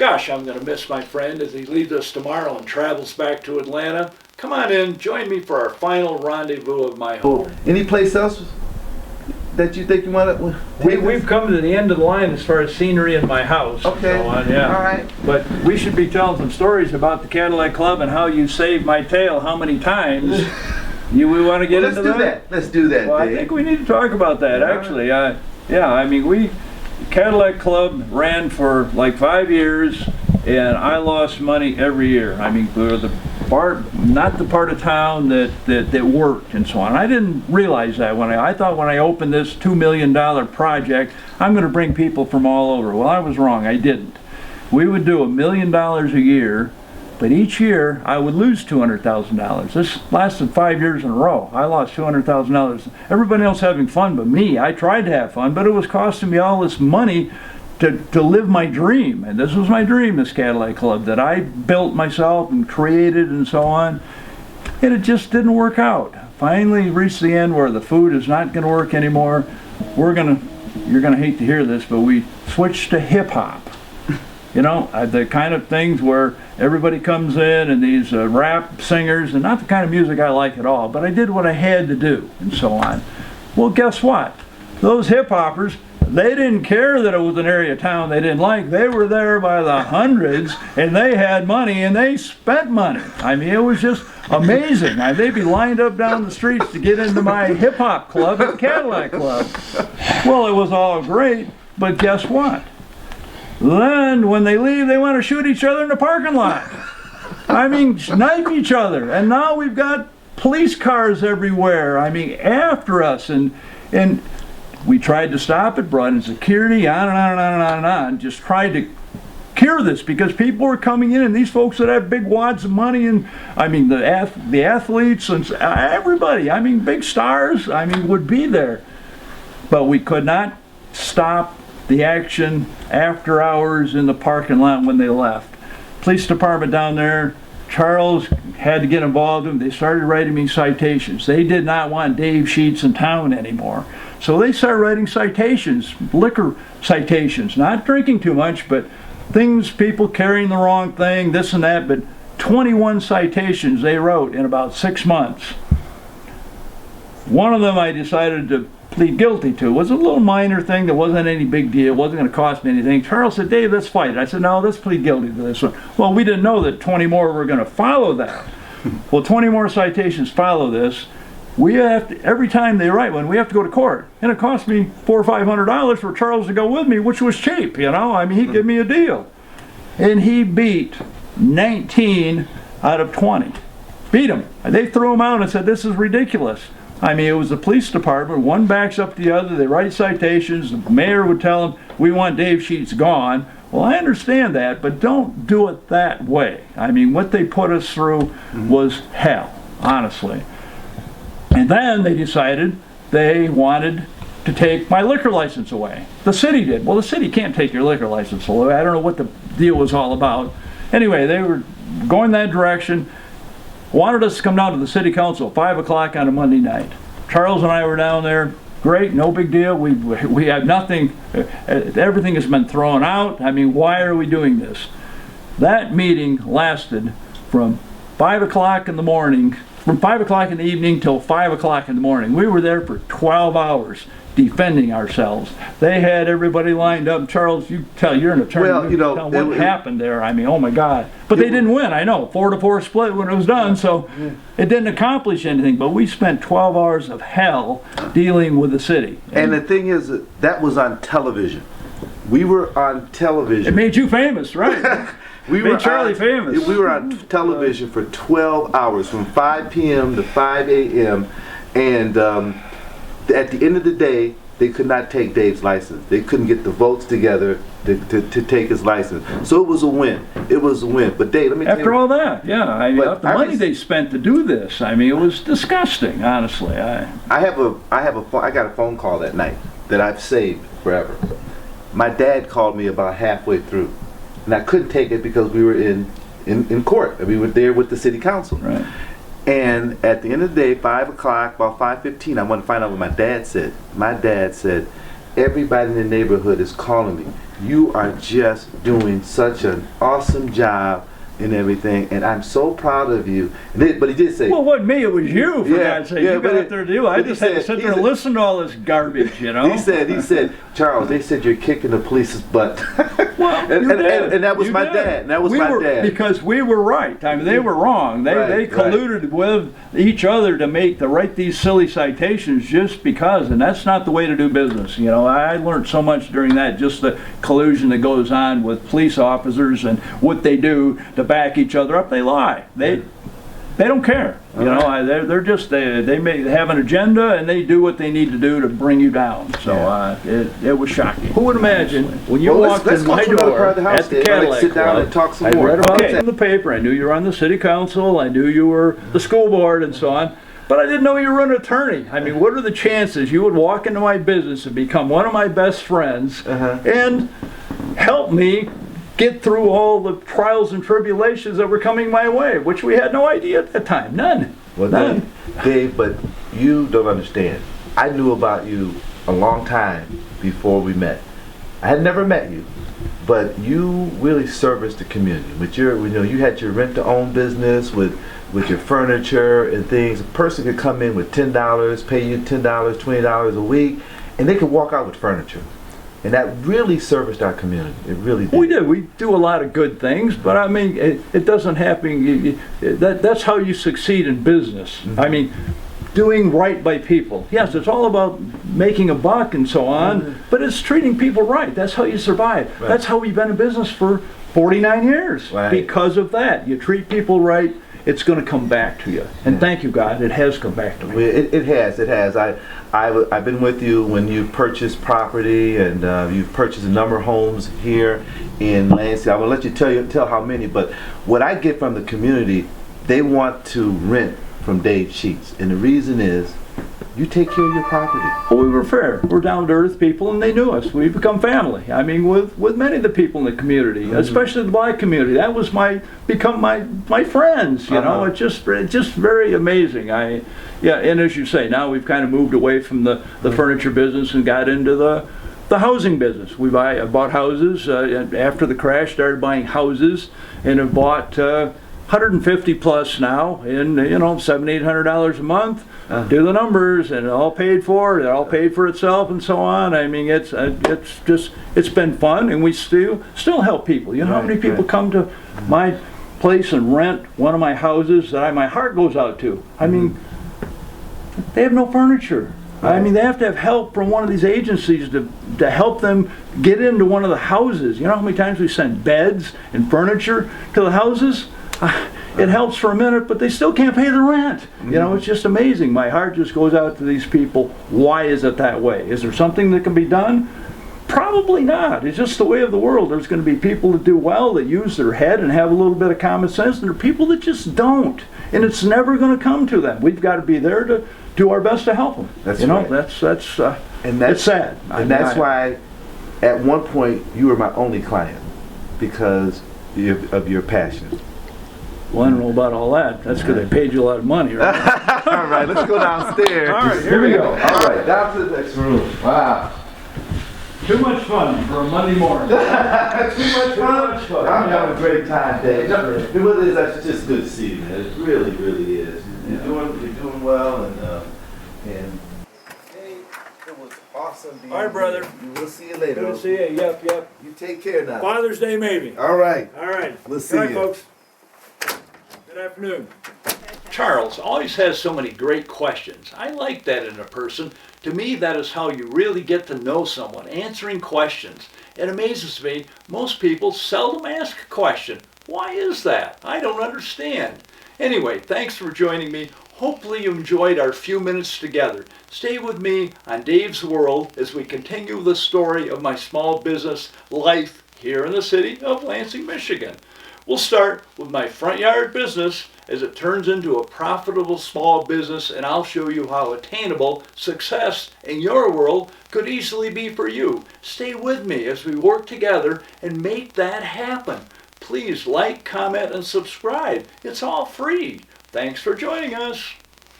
Gosh, I'm going to miss my friend as he leaves us tomorrow and travels back to Atlanta. Come on in, join me for our final rendezvous of my home. Any place else that you think you want to? We've come to the end of the line as far as scenery in my house. Okay. And so on, yeah. All right. But we should be telling some stories about the Cadillac Club and how you saved my tail how many times. We want to get into that? Let's do that. Well, Dave. I think we need to talk about that, actually. Yeah, I mean, Cadillac Club ran for like 5 years, and I lost money every year. I mean, we were not the part of town that worked and so on. I didn't realize that I thought when I opened this $2 million project, I'm going to bring people from all over. Well, I was wrong. I didn't. We would do $1 million a year, but each year I would lose $200,000. This lasted 5 years in a row. I lost $200,000. Everybody else having fun but me. I tried to have fun, but it was costing me all this money to live my dream. And this was my dream, this Cadillac Club, that I built myself and created and so on. And it just didn't work out. Finally reached the end where the food is not going to work anymore. You're going to hate to hear this, but we switched to hip hop. You know, the kind of things where everybody comes in and these rap singers, and not the kind of music I like at all, but I did what I had to do and so on. Well, guess what? Those hip hoppers, they didn't care that it was an area of town they didn't like. They were there by the hundreds, and they had money, and they spent money. I mean, it was just amazing. They'd be lined up down the streets to get into my hip hop club at Cadillac Club. Well, it was all great, but guess what? Then, when they leave, they want to shoot each other in the parking lot. I mean, knife each other. And now we've got police cars everywhere. I mean, after us. And we tried to stop it, brought in security, on and on and on and on and on. Just tried to cure this because people were coming in, and these folks that have big wads of money, and I mean, the athletes and everybody, I mean, big stars, I mean, would be there. But we could not stop the action after hours in the parking lot when they left. Police department down there, Charles had to get involved in. They started writing me citations. They did not want Dave Sheets in town anymore. So they started writing citations, liquor citations, not drinking too much, but things, people carrying the wrong thing, this and that, but 21 citations they wrote in about 6 months. One of them I decided to plead guilty to. It was a little minor thing that wasn't any big deal. It wasn't going to cost me anything. Charles said, Dave, let's fight. I said, no, let's plead guilty to this one. Well, we didn't know that 20 more were going to follow that. Well, 20 more citations follow this. We have to, every time they write one, we have to go to court. And it cost me $400 or $500 for Charles to go with me, which was cheap, you know. I mean, he gave me a deal. And he beat 19 out of 20. Beat him. They threw him out and said, this is ridiculous. I mean, it was the police department. One backs up the other. They write citations. The mayor would tell them, we want Dave Sheets gone. Well, I understand that, but don't do it that way. I mean, what they put us through was hell, honestly. And then they decided they wanted to take my liquor license away. The city did. Well, the city can't take your liquor license away. I don't know what the deal was all about. Anyway, they were going that direction. Wanted us to come down to the city council at 5 o'clock on a Monday night. Charles and I were down there. Great, no big deal. We have nothing. Everything has been thrown out. I mean, why are we doing this? That meeting lasted from 5 o'clock in the morning, from 5 o'clock in the evening till 5 o'clock in the morning. We were there for 12 hours defending ourselves. They had everybody lined up. Charles, you're an attorney. Well, you know, what happened there. I mean, oh my God. But they didn't win, I know. 4-4 split when it was done, so it didn't accomplish anything. But we spent 12 hours of hell dealing with the city. And the thing is, that was on television. We were on television. It made you famous, right? We made Charlie famous. We were on television for 12 hours, from 5 p.m. to 5 a.m. And at the end of the day, they could not take Dave's license. They couldn't get the votes together to take his license. So it was a win. It was a win. But Dave, let me tell you. After all that, yeah, the money they spent to do this, I mean, it was disgusting, honestly. I got a phone call that night that I've saved forever. My dad called me about halfway through, and I couldn't take it because we were in court. And we were there with the city council. Right. And at the end of the day, 5 o'clock, about 5:15, I wanted to find out what my dad said. My dad said, everybody in the neighborhood is calling me. You are just doing such an awesome job and everything, and I'm so proud of you. But he did say, well, it wasn't me, it was you, for God's sake. You got but up there to do. I just had to sit there and listen to all this garbage, you know? He said, Charles, they said you're kicking the police's butt. Well, and that was my dad. That was my dad. Because we were right. I mean, they were wrong. They colluded with each other to write these silly citations just because, and that's not the way to do business. You know, I learned so much during that, just the collusion that goes on with police officers and what they do to back each other up. They lie. They don't care. You know, they're just they may have an agenda and they do what they need to do to bring you down. So it was shocking. Who would imagine when you walked in my door at the Cadillac sit down Club, and talk some I more. read about it in the paper. I knew you were on the city council. I knew you were the school board and so on. But I didn't know you were an attorney. I mean, what are the chances you would walk into my business and become one of my best friends and help me get through all the trials and tribulations that were coming my way, which we had no idea at that time. None. Well, none. Dave, but you don't understand. I knew about you a long time before we met. I had never met you, but you really serviced the community. With your, you had your rent-to-own business with your furniture and things. A person could come in with $10, pay you $10, $20 a week, and they could walk out with furniture. And that really serviced our community. It really did. We did. We do a lot of good things, but I mean, it doesn't happen. That's how you succeed in business. I mean, doing right by people. Yes, it's all about making a buck and so on, but it's treating people right. That's how you survive. That's how we've been in business for 49 years. Because of that. You treat people right, it's going to come back to you. And thank you, God, it has come back to me. It has. I've been with you when you purchased property, and you've purchased a number of homes here in Lansing. I'm going to let you tell how many, but what I get from the community, they want to rent from Dave Sheets. And the reason is, you take care of your property. Well, we were fair. We're down-to-earth people, and they knew us. We've become family. I mean, with many of the people in the community, especially the black community. That was become my friends. You know, it's just very amazing. And as you say, now we've kind of moved away from the furniture business and got into the housing business. I bought houses after the crash. Started buying houses, and have bought 150 plus now, in $700-800 a month. Do the numbers, and all paid for. It all paid for itself, and so on. I mean, it's been fun, and we still help people. You know how many people come to my place and rent one of my houses that my heart goes out to. I mean, they have no furniture. I mean, they have to have help from one of these agencies to help them get into one of the houses. You know how many times we send beds and furniture to the houses? It helps for a minute, but they still can't pay the rent. You know, it's just amazing. My heart just goes out to these people. Why is it that way? Is there something that can be done? Probably not. It's just the way of the world. There's going to be people that do well, that use their head and have a little bit of common sense, and there are people that just don't. And it's never going to come to them. We've got to be there to do our best to help them. That's right. It's sad. And that's why, at one point, you were my only client because of your passion. Well, I don't know about all that. That's because I paid you a lot of money, right? All right, let's go downstairs. All right, here we go. All right, down to the next room. Wow. Too much fun for a Monday morning. Too much fun. I'm having a great time, Dave. It really is. That's just good to see you, man. It really, really is. You're doing well, and hey, it was awesome being All right, brother. here. We'll see you later. Good to see you. Yep. You take care now. Father's Day, maybe. All right. We'll see you. Good night, folks. Good afternoon. Charles always has so many great questions. I like that in a person. To me, that is how you really get to know someone, answering questions. It amazes me, most people seldom ask a question. Why is that? I don't understand. Anyway, thanks for joining me. Hopefully you enjoyed our few minutes together. Stay with me on Dave's World as we continue the story of my small business life here in the city of Lansing, Michigan. We'll start with my front yard business as it turns into a profitable small business, and I'll show you how attainable success in your world could easily be for you. Stay with me as we work together and make that happen. Please like, comment, and subscribe. It's all free. Thanks for joining us.